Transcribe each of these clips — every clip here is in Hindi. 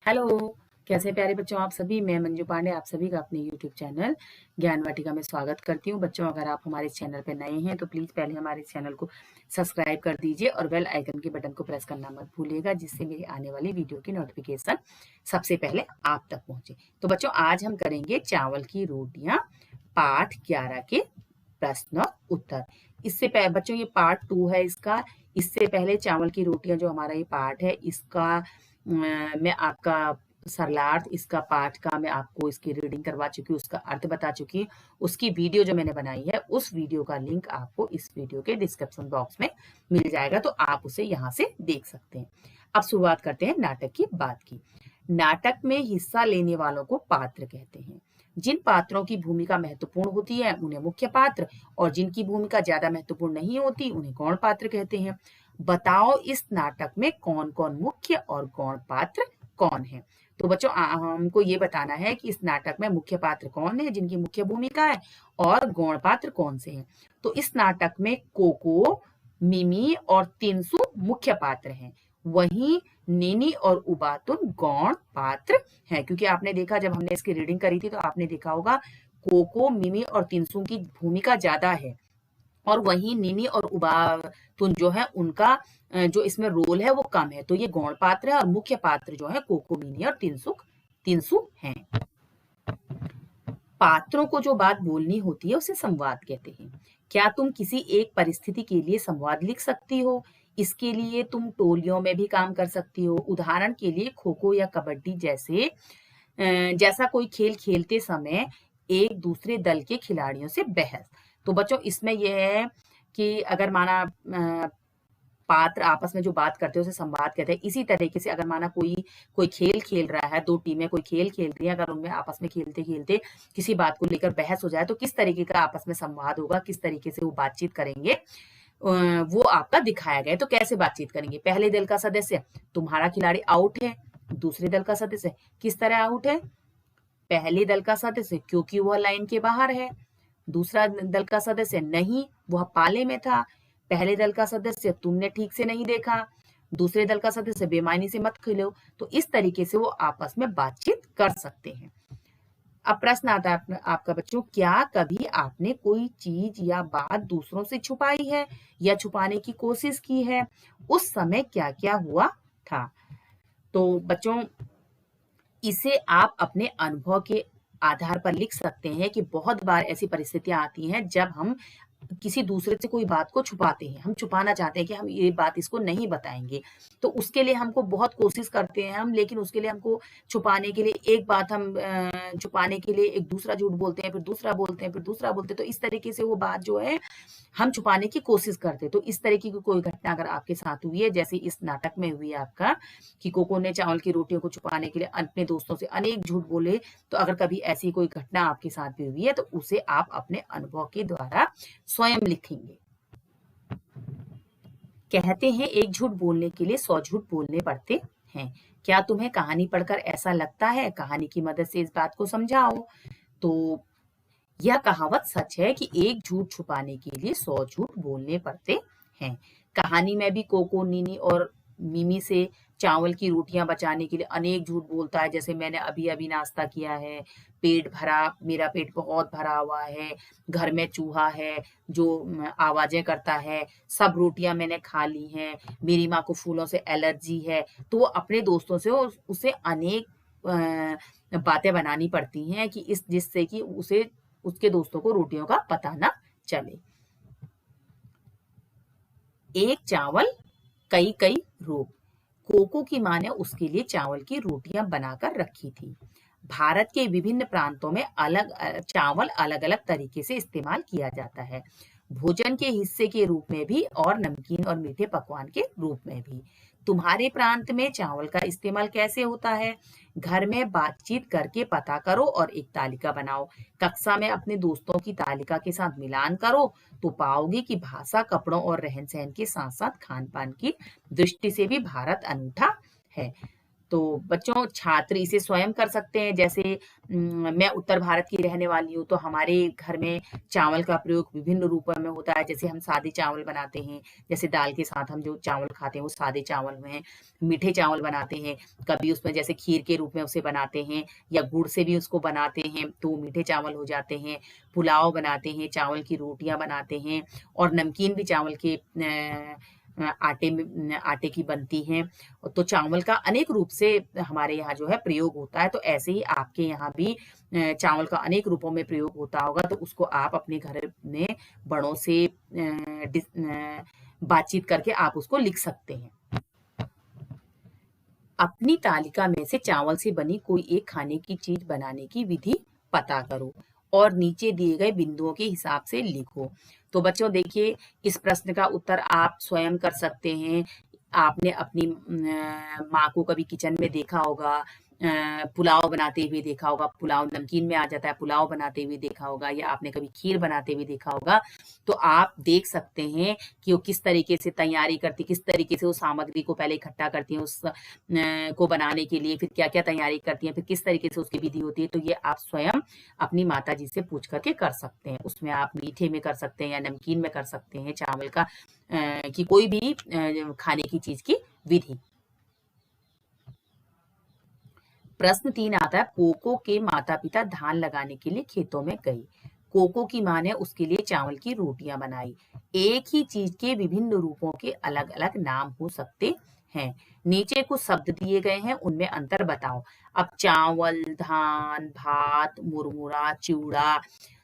हेलो, कैसे प्यारे बच्चों आप सभी। मैं मंजू पांडे आप सभी का अपने यूट्यूब चैनल ज्ञान वाटिका में स्वागत करती हूँ। बच्चों, अगर आप हमारे चैनल पर नए हैं तो प्लीज़ पहले हमारे चैनल को सब्सक्राइब कर दीजिए और बेल आइकन के बटन को प्रेस करना मत भूलिएगा, जिससे मेरी आने वाली वीडियो की नोटिफिकेशन सबसे पहले आप तक पहुँचे। तो बच्चों, आज हम करेंगे चावल की रोटियाँ पाठ 11 के प्रश्न और उत्तर। इससे पहले बच्चों, ये पार्ट 2 है इसका। इससे पहले चावल की रोटियां जो हमारा ये पाठ है इसका मैं आपका सरलार्थ इसका पाठ का मैं आपको इसकी रीडिंग करवा चुकी हूँ, उसका अर्थ बता चुकी हूँ। उसकी वीडियो जो मैंने बनाई है उस वीडियो का लिंक आपको इस वीडियो के डिस्क्रिप्शन बॉक्स में मिल जाएगा, तो आप उसे यहाँ से देख सकते हैं। अब शुरुआत करते हैं नाटक की बात की। नाटक में हिस्सा लेने वालों को पात्र कहते हैं। जिन पात्रों की भूमिका महत्वपूर्ण होती है उन्हें मुख्य पात्र, और जिनकी भूमिका ज्यादा महत्वपूर्ण नहीं होती उन्हें गौण पात्र कहते हैं। बताओ इस नाटक में कौन कौन मुख्य और गौण पात्र कौन है। तो बच्चों, हमको ये बताना है कि इस नाटक में मुख्य पात्र कौन है, जिनकी मुख्य भूमिका है, और गौण पात्र कौन से हैं। तो इस नाटक में कोको, मिमी और तिनसु मुख्य पात्र हैं, वहीं नीनी और उबातुन गौण पात्र हैं। क्योंकि आपने देखा, जब हमने इसकी रीडिंग करी थी तो आपने देखा होगा कोको, मिमी और तिनसु की भूमिका ज्यादा है, और वहीं नीनी और उबातुन जो है उनका जो इसमें रोल है वो कम है। तो ये गौण पात्र है, और मुख्य पात्र जो है कोको, मिनी और तिनसु हैं। पात्रों को जो बात बोलनी होती है उसे संवाद कहते हैं। क्या तुम किसी एक परिस्थिति के लिए संवाद लिख सकती हो? इसके लिए तुम टोलियों में भी काम कर सकती हो। उदाहरण के लिए खो खो या कबड्डी जैसा कोई खेल खेलते समय एक दूसरे दल के खिलाड़ियों से बहस। तो बच्चों, इसमें यह है कि अगर माना पात्र आपस में जो बात करते हैं उसे संवाद कहते हैं। इसी तरीके से अगर माना कोई खेल खेल रहा है, दो टीमें कोई खेल खेल रही है, अगर उनमें आपस में खेलते खेलते किसी बात को लेकर बहस हो जाए तो किस तरीके का आपस में संवाद होगा, किस तरीके से वो बातचीत करेंगे, वो आपका दिखाया गया है। तो कैसे बातचीत करेंगे? पहले दल का सदस्य, तुम्हारा खिलाड़ी आउट है। दूसरे दल का सदस्य, किस तरह आउट है? पहले दल का सदस्य, क्योंकि वह लाइन के बाहर है। दूसरा दल का सदस्य, नहीं, वह पाले में था। पहले दल का सदस्य, तुमने ठीक से नहीं देखा। दूसरे दल का सदस्य, बेमानी से मत खेलो। तो इस तरीके से वो आपस में बातचीत कर सकते हैं। अब प्रश्न आता है आपका बच्चों, क्या कभी आपने कोई चीज या बात दूसरों से छुपाई है या छुपाने की कोशिश की है? उस समय क्या क्या हुआ था? तो बच्चों, इसे आप अपने अनुभव के आधार पर लिख सकते हैं कि बहुत बार ऐसी परिस्थितियां आती हैं जब हम किसी दूसरे से कोई बात को छुपाते हैं, हम छुपाना चाहते हैं कि हम ये बात इसको नहीं बताएंगे। तो उसके लिए हमको बहुत कोशिश करते हैं हम, लेकिन उसके लिए हमको छुपाने के लिए एक बात हम छुपाने के लिए एक दूसरा झूठ बोलते हैं, फिर दूसरा बोलते हैं, फिर दूसरा बोलते हैं। तो इस तरीके से वो बात जो है हम छुपाने की कोशिश करते हैं। तो इस तरीके की कोई घटना अगर आपके साथ हुई है, जैसे इस नाटक में हुई है आपका कि कोको ने चावल की रोटियों को छुपाने के लिए अपने दोस्तों से अनेक झूठ बोले, तो अगर कभी ऐसी कोई घटना आपके साथ भी हुई है तो उसे आप अपने अनुभव के द्वारा स्वयं लिखेंगे। कहते हैं एक झूठ बोलने के लिए 100 झूठ बोलने पड़ते हैं। क्या तुम्हें कहानी पढ़कर ऐसा लगता है? कहानी की मदद से इस बात को समझाओ। तो यह कहावत सच है कि एक झूठ छुपाने के लिए 100 झूठ बोलने पड़ते हैं। कहानी में भी कोको, नीनी और मिमी से चावल की रोटियां बचाने के लिए अनेक झूठ बोलता है, जैसे मैंने अभी अभी नाश्ता किया है, पेट भरा, मेरा पेट बहुत भरा हुआ है, घर में चूहा है जो आवाजें करता है, सब रोटियां मैंने खा ली हैं, मेरी माँ को फूलों से एलर्जी है। तो वो अपने दोस्तों से उसे अनेक बातें बनानी पड़ती हैं कि जिससे कि उसे उसके दोस्तों को रोटियों का पता ना चले। एक चावल कई कई रोग। कोको की मां ने उसके लिए चावल की रोटियां बनाकर रखी थी। भारत के विभिन्न प्रांतों में चावल अलग अलग तरीके से इस्तेमाल किया जाता है, भोजन के हिस्से के रूप में भी और नमकीन और मीठे पकवान के रूप में भी। तुम्हारे प्रांत में चावल का इस्तेमाल कैसे होता है? घर में बातचीत करके पता करो और एक तालिका बनाओ। कक्षा में अपने दोस्तों की तालिका के साथ मिलान करो तो पाओगे कि भाषा, कपड़ों और रहन सहन के साथ साथ खान पान की दृष्टि से भी भारत अनूठा है। तो बच्चों छात्र इसे स्वयं कर सकते हैं। जैसे मैं उत्तर भारत की रहने वाली हूँ, तो हमारे घर में चावल का प्रयोग विभिन्न रूपों में होता है। जैसे हम सादे चावल बनाते हैं, जैसे दाल के साथ हम जो चावल खाते हैं वो सादे चावल में मीठे चावल बनाते हैं। कभी उसमें जैसे खीर के रूप में उसे बनाते हैं, या गुड़ से भी उसको बनाते हैं तो मीठे चावल हो जाते हैं। पुलाव बनाते हैं, चावल की रोटियां बनाते हैं, और नमकीन भी चावल के आटे की बनती हैं। तो चावल का अनेक रूप से हमारे यहाँ जो है प्रयोग होता है। तो ऐसे ही आपके यहाँ भी चावल का अनेक रूपों में प्रयोग होता होगा, तो उसको आप अपने घर में बड़ों से बातचीत करके आप उसको लिख सकते हैं। अपनी तालिका में से चावल से बनी कोई एक खाने की चीज बनाने की विधि पता करो और नीचे दिए गए बिंदुओं के हिसाब से लिखो। तो बच्चों देखिए, इस प्रश्न का उत्तर आप स्वयं कर सकते हैं। आपने अपनी माँ को कभी किचन में देखा होगा, पुलाव बनाते हुए देखा होगा, पुलाव नमकीन में आ जाता है, पुलाव बनाते हुए देखा होगा, या आपने कभी खीर बनाते हुए देखा होगा। तो आप देख सकते हैं कि वो किस तरीके से तैयारी करती, किस तरीके से वो सामग्री को पहले इकट्ठा करती हैं उस को बनाने के लिए, फिर क्या-क्या तैयारी करती हैं, फिर किस तरीके से उसकी विधि होती है। तो ये आप स्वयं अपनी माताजी से पूछ करके कर सकते हैं। उसमें आप मीठे में कर सकते हैं या नमकीन में कर सकते हैं चावल का कि कोई भी खाने की चीज की विधि। प्रश्न 3 आता है, कोको के माता पिता धान लगाने के लिए खेतों में गए। कोको की माँ ने उसके लिए चावल की रोटियां बनाई। एक ही चीज के विभिन्न रूपों के अलग अलग नाम हो सकते हैं। नीचे कुछ शब्द दिए गए हैं, उनमें अंतर बताओ। अब चावल, धान, भात, मुरमुरा, चिवड़ा,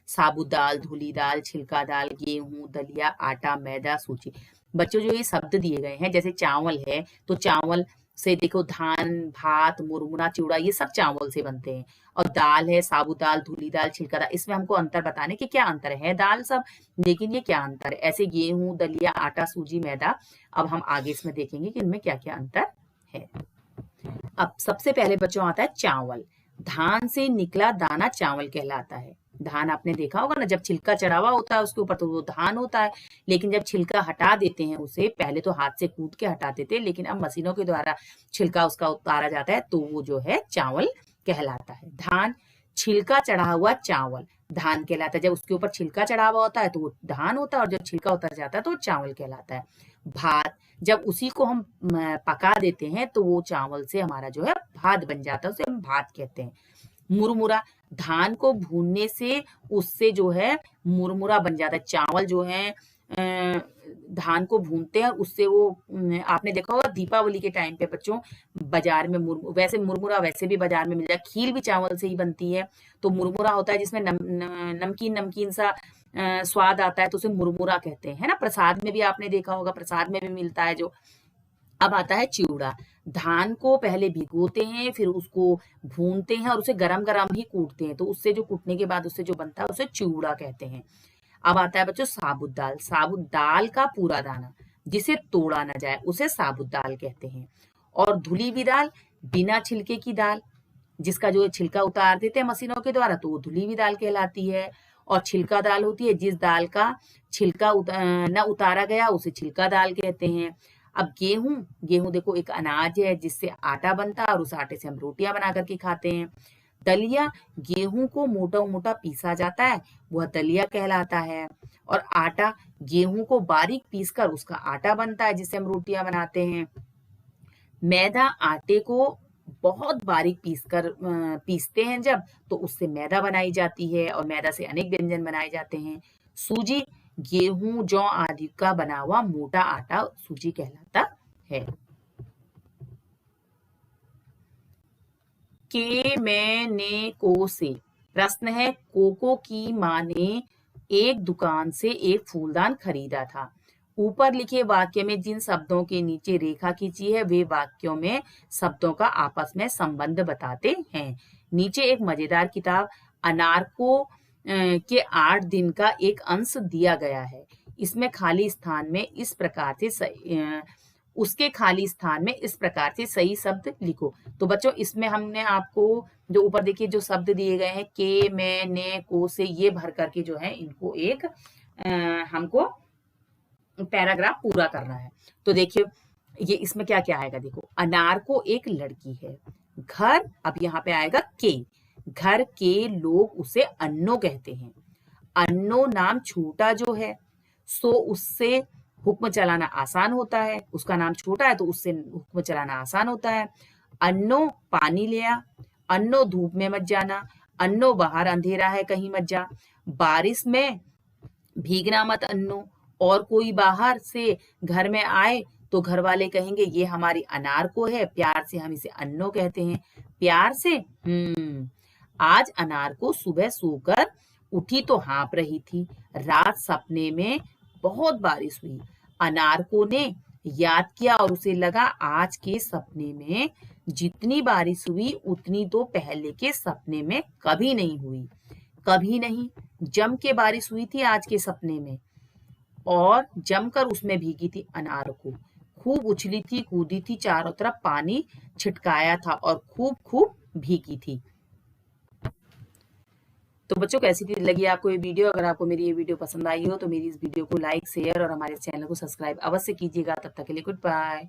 साबुत दाल, धुली दाल, छिलका दाल, गेहूं, दलिया, आटा, मैदा, सूजी। बच्चों जो ये शब्द दिए गए हैं, जैसे चावल है तो चावल से देखो धान, भात, मुरमुरा, चिवड़ा ये सब चावल से बनते हैं। और दाल है, साबुत दाल, धुली दाल, छिलका दाल, इसमें हमको अंतर बताने कि क्या अंतर है दाल सब, लेकिन ये क्या अंतर है। ऐसे गेहूं, दलिया, आटा, सूजी, मैदा, अब हम आगे इसमें देखेंगे कि इनमें क्या क्या अंतर है। अब सबसे पहले बच्चों आता है चावल। धान से निकला दाना चावल कहलाता है। धान आपने देखा होगा ना, जब छिलका चढ़ा हुआ होता है उसके ऊपर तो वो धान होता है, लेकिन जब छिलका हटा देते हैं उसे, पहले तो हाथ से कूट के हटाते थे, लेकिन अब मशीनों के द्वारा छिलका उसका उतारा जाता है, तो वो जो है चावल कहलाता है। धान, छिलका चढ़ा हुआ चावल धान कहलाता है। जब उसके ऊपर छिलका चढ़ा हुआ होता है तो वो धान होता है, और जब छिलका उतर जाता है तो वो चावल कहलाता है। भात, जब उसी को हम पका देते हैं तो वो चावल से हमारा जो है भात बन जाता है, उसे हम भात कहते हैं। मुरमुरा, धान को भूनने से उससे जो है मुरमुरा बन जाता है। चावल जो है धान को भूनते हैं, उससे वो आपने देखा होगा दीपावली के टाइम पे बच्चों बाजार में वैसे मुरमुरा वैसे भी बाजार में मिल जाए, खीर भी चावल से ही बनती है। तो मुरमुरा होता है जिसमें नमकीन नमकीन सा स्वाद आता है, तो उसे मुरमुरा कहते हैं, है ना। प्रसाद में भी आपने देखा होगा, प्रसाद में भी मिलता है जो। अब आता है चिवड़ा। धान को पहले भिगोते हैं, फिर उसको भूनते हैं और उसे गरम-गरम ही कूटते हैं। तो उससे जो कूटने के बाद उससे जो बनता है उसे चिवड़ा कहते हैं। अब आता है बच्चों साबुत दाल। साबुत दाल का पूरा दाना जिसे तोड़ा ना जाए उसे साबुत दाल कहते हैं। और धुली हुई दाल, बिना छिलके की दाल, जिसका जो छिलका उतार देते हैं मशीनों के द्वारा, तो वो धुली हुई दाल कहलाती है। और छिलका दाल होती है जिस दाल का छिलका न उतारा गया उसे छिलका दाल कहते हैं। अब गेहूं, गेहूं देखो एक अनाज है जिससे आटा बनता है और उस आटे से हम रोटियां बना करके खाते हैं। दलिया, गेहूं को मोटा मोटा पीसा जाता है, वह दलिया कहलाता है। और आटा, गेहूं को बारीक पीसकर उसका आटा बनता है जिससे हम रोटियां बनाते हैं। मैदा, आटे को बहुत बारीक पीसते हैं जब, तो उससे मैदा बनाई जाती है और मैदा से अनेक व्यंजन बनाए जाते हैं। सूजी, गेहूं, जौ आदि का बना हुआ मोटा आटा सूजी कहलाता है। के मैं ने को से प्रश्न है, कोको की माँ ने एक दुकान से एक फूलदान खरीदा था। ऊपर लिखे वाक्य में जिन शब्दों के नीचे रेखा खींची है वे वाक्यों में शब्दों का आपस में संबंध बताते हैं। नीचे एक मजेदार किताब अनारको के 8 दिन का एक अंश दिया गया है। इसमें खाली स्थान में इस प्रकार से उसके खाली स्थान में इस प्रकार से सही शब्द लिखो। तो बच्चों इसमें हमने आपको जो ऊपर देखिए जो शब्द दिए गए हैं के, मैं, ने, को से, ये भर करके जो है इनको एक हमको पैराग्राफ पूरा करना है। तो देखिए ये इसमें क्या क्या आएगा देखो, अनार को एक लड़की है, घर, अब यहाँ पे आएगा के, घर के लोग उसे अन्नो कहते हैं। अन्नो नाम छोटा जो है, सो उससे हुक्म चलाना आसान होता है, उसका नाम छोटा है तो उससे हुक्म चलाना आसान होता है। अन्नो पानी ले आ, अन्नो धूप में मत जाना, अन्नो बाहर अंधेरा है कहीं मत जा, बारिश में भीगना मत अन्नो, और कोई बाहर से घर में आए तो घर वाले कहेंगे ये हमारी अनार को है, प्यार से हम इसे अन्नो कहते हैं। प्यार से आज अनार को सुबह सोकर उठी तो हाँप रही थी, रात सपने में बहुत बारिश हुई। अनार को ने याद किया और उसे लगा आज के सपने में जितनी बारिश हुई उतनी तो पहले के सपने में कभी नहीं हुई। कभी नहीं, जम के बारिश हुई थी आज के सपने में, और जमकर उसमें भीगी थी अनार को, खूब उछली थी, कूदी थी, चारों तरफ पानी छिटकाया था और खूब खूब भीगी थी। तो बच्चों, कैसी लगी आपको ये वीडियो? अगर आपको मेरी ये वीडियो पसंद आई हो तो मेरी इस वीडियो को लाइक, शेयर और हमारे चैनल को सब्सक्राइब अवश्य कीजिएगा। तब तक के लिए गुड बाय।